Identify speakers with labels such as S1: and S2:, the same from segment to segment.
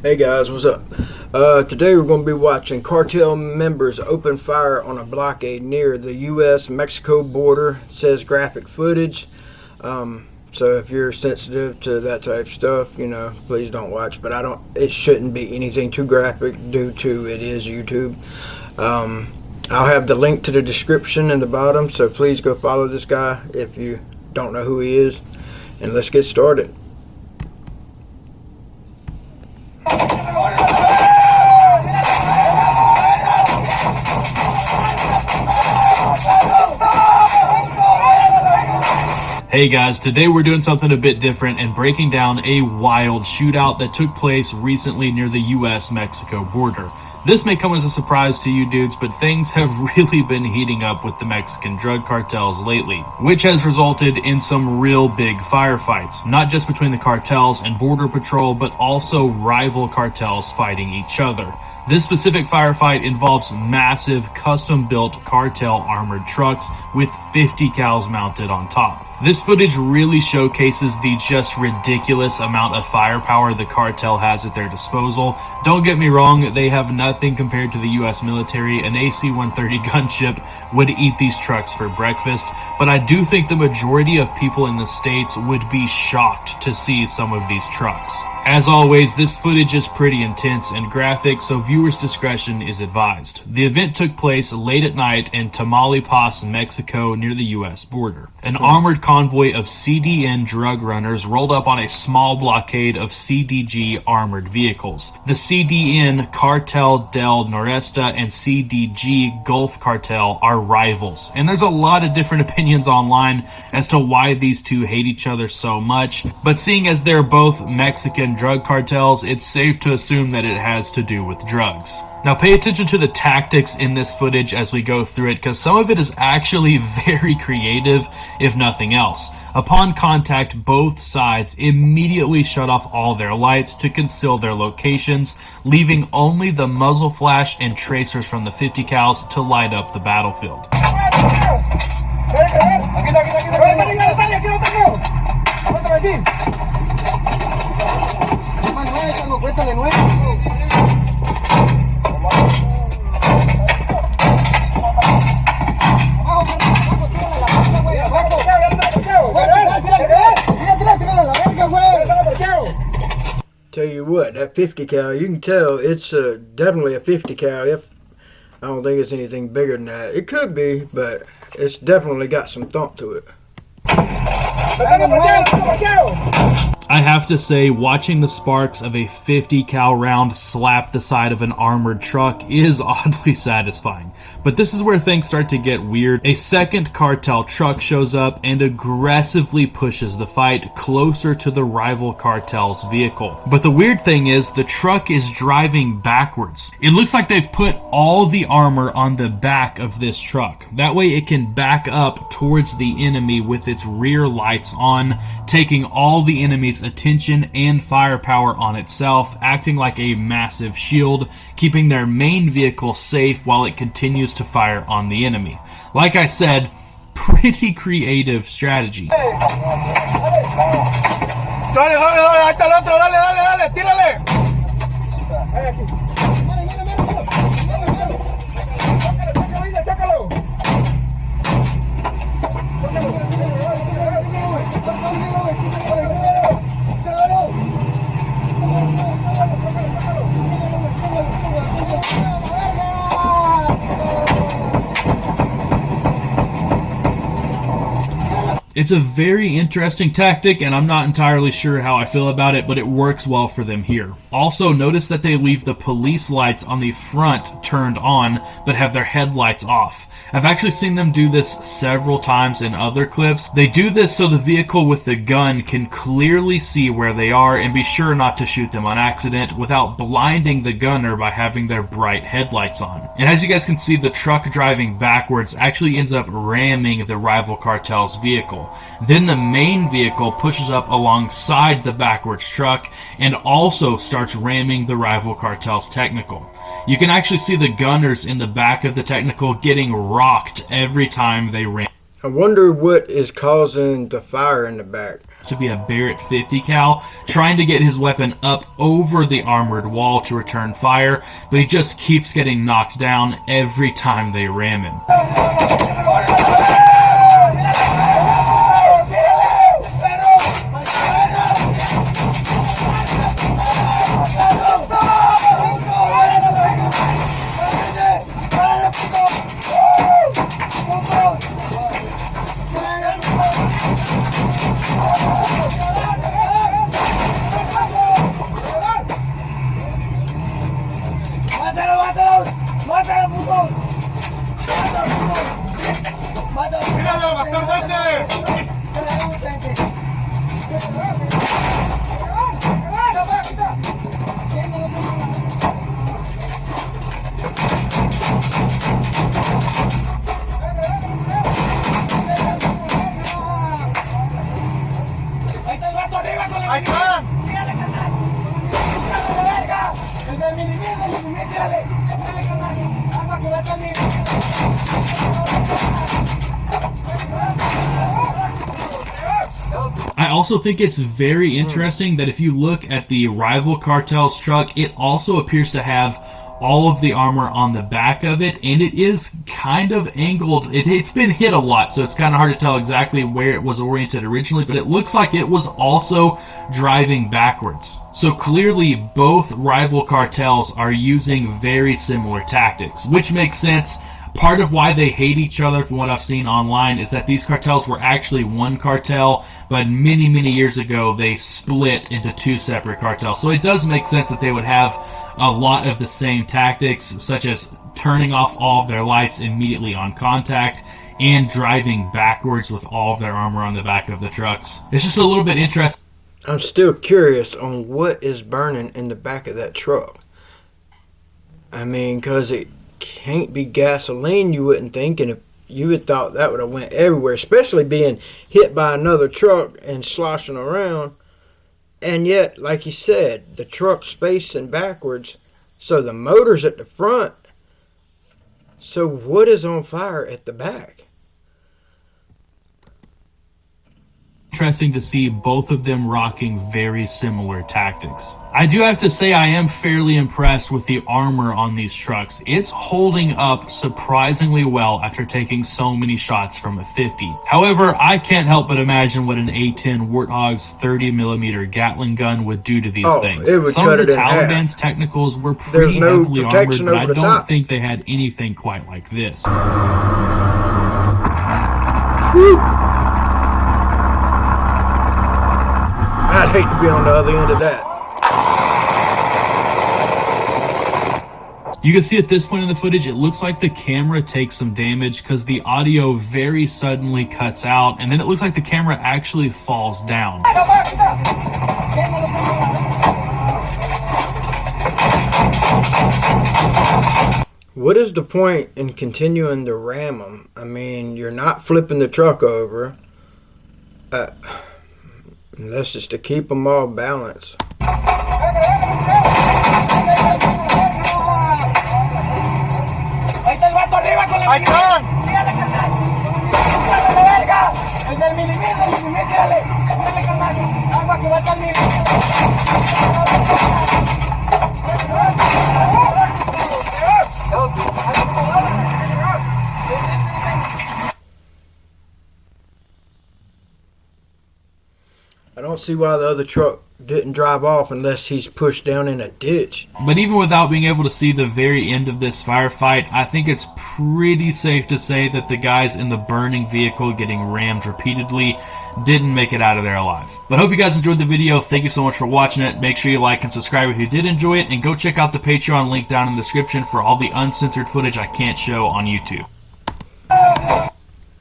S1: Hey guys, what's up? Today we're going to be watching cartel members open fire on a blockade near the U.S.-Mexico border. It says graphic footage. So if you're sensitive to that type of stuff, please don't watch. But it shouldn't be anything too graphic due to it is YouTube. I'll have the link to the description in the bottom, so please go follow this guy if you don't know who he is. And let's get started.
S2: Hey guys, today we're doing something a bit different and breaking down a wild shootout that took place recently near the US-Mexico border. This may come as a surprise to you dudes, but things have really been heating up with the Mexican drug cartels lately, which has resulted in some real big firefights, not just between the cartels and border patrol, but also rival cartels fighting each other. This specific firefight involves massive custom-built cartel armored trucks with 50 cals mounted on top. This footage really showcases the just ridiculous amount of firepower the cartel has at their disposal. Don't get me wrong, they have nothing compared to the US military. An AC-130 gunship would eat these trucks for breakfast, but I do think the majority of people in the States would be shocked to see some of these trucks. As always, this footage is pretty intense and graphic, so viewers' discretion is advised. The event took place late at night in Tamaulipas, Mexico, near the US border. An armored convoy of CDN drug runners rolled up on a small blockade of CDG armored vehicles. The CDN Cartel del Noreste and CDG Gulf Cartel are rivals, and there's a lot of different opinions online as to why these two hate each other so much, but seeing as they're both Mexican drug cartels, it's safe to assume that it has to do with drugs. Now pay attention to the tactics in this footage as we go through it, because some of it is actually very creative, if nothing else. Upon contact, both sides immediately shut off all their lights to conceal their locations, leaving only the muzzle flash and tracers from the 50 cals to light up the battlefield.
S1: Tell you what, that 50 cal, you can tell it's definitely a 50 cal. I don't think it's anything bigger than that. It could be, but it's definitely got some thump to it.
S2: I have to say, watching the sparks of a 50 cal round slap the side of an armored truck is oddly satisfying. But this is where things start to get weird. A second cartel truck shows up and aggressively pushes the fight closer to the rival cartel's vehicle. But the weird thing is, the truck is driving backwards. It looks like they've put all the armor on the back of this truck. That way it can back up towards the enemy with its rear lights on, taking all the enemy's attention and firepower on itself, acting like a massive shield, keeping their main vehicle safe while it continues to fire on the enemy. Like I said, pretty creative strategy. It's a very interesting tactic, and I'm not entirely sure how I feel about it, but it works well for them here. Also, notice that they leave the police lights on the front turned on, but have their headlights off. I've actually seen them do this several times in other clips. They do this so the vehicle with the gun can clearly see where they are and be sure not to shoot them on accident without blinding the gunner by having their bright headlights on. And as you guys can see, the truck driving backwards actually ends up ramming the rival cartel's vehicle. Then the main vehicle pushes up alongside the backwards truck and also starts ramming the rival cartel's technical. You can actually see the gunners in the back of the technical getting rocked every time they ram.
S1: I wonder what is causing the fire in the back.
S2: to be a Barrett 50 cal, trying to get his weapon up over the armored wall to return fire, but he just keeps getting knocked down every time they ram him. I also think it's very interesting that if you look at the rival cartel's truck, it also appears to have all of the armor on the back of it, and it is kind of angled. It's been hit a lot, so it's kind of hard to tell exactly where it was oriented originally, but it looks like it was also driving backwards. So clearly both rival cartels are using very similar tactics, which makes sense. Part of why they hate each other, from what I've seen online, is that these cartels were actually one cartel, but many, many years ago they split into two separate cartels. So it does make sense that they would have a lot of the same tactics, such as turning off all of their lights immediately on contact and driving backwards with all of their armor on the back of the trucks. It's just a little bit interesting.
S1: I'm still curious on what is burning in the back of that truck. I mean, because it can't be gasoline, you wouldn't think, and if you would thought that would have went everywhere, especially being hit by another truck and sloshing around. And yet, like you said, the truck's facing backwards, so the motor's at the front. So what is on fire at the back?
S2: Interesting to see both of them rocking very similar tactics. I do have to say I am fairly impressed with the armor on these trucks. It's holding up surprisingly well after taking so many shots from a 50. However, I can't help but imagine what an A-10 Warthog's 30mm Gatling gun would do to these things.
S1: It would
S2: Some
S1: cut
S2: of the
S1: it in half.
S2: Taliban's technicals were pretty heavily armored, but I don't think they had anything quite like this.
S1: Whew. I'd hate to be on the other end of that.
S2: You can see at this point in the footage, it looks like the camera takes some damage because the audio very suddenly cuts out, and then it looks like the camera actually falls down.
S1: What is the point in continuing to ram them? I mean, you're not flipping the truck over. That's just to keep them all balanced. I don't see why the other truck didn't drive off unless he's pushed down in a ditch.
S2: But even without being able to see the very end of this firefight, I think it's pretty safe to say that the guys in the burning vehicle getting rammed repeatedly didn't make it out of there alive. But I hope you guys enjoyed the video. Thank you so much for watching it. Make sure you like and subscribe if you did enjoy it, and go check out the Patreon link down in the description for all the uncensored footage I can't show on YouTube.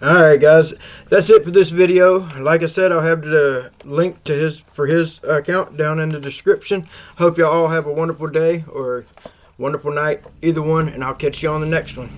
S1: Alright guys, that's it for this video. Like I said, I'll have the link to his account down in the description. Hope y'all all have a wonderful day or wonderful night, either one, and I'll catch you on the next one.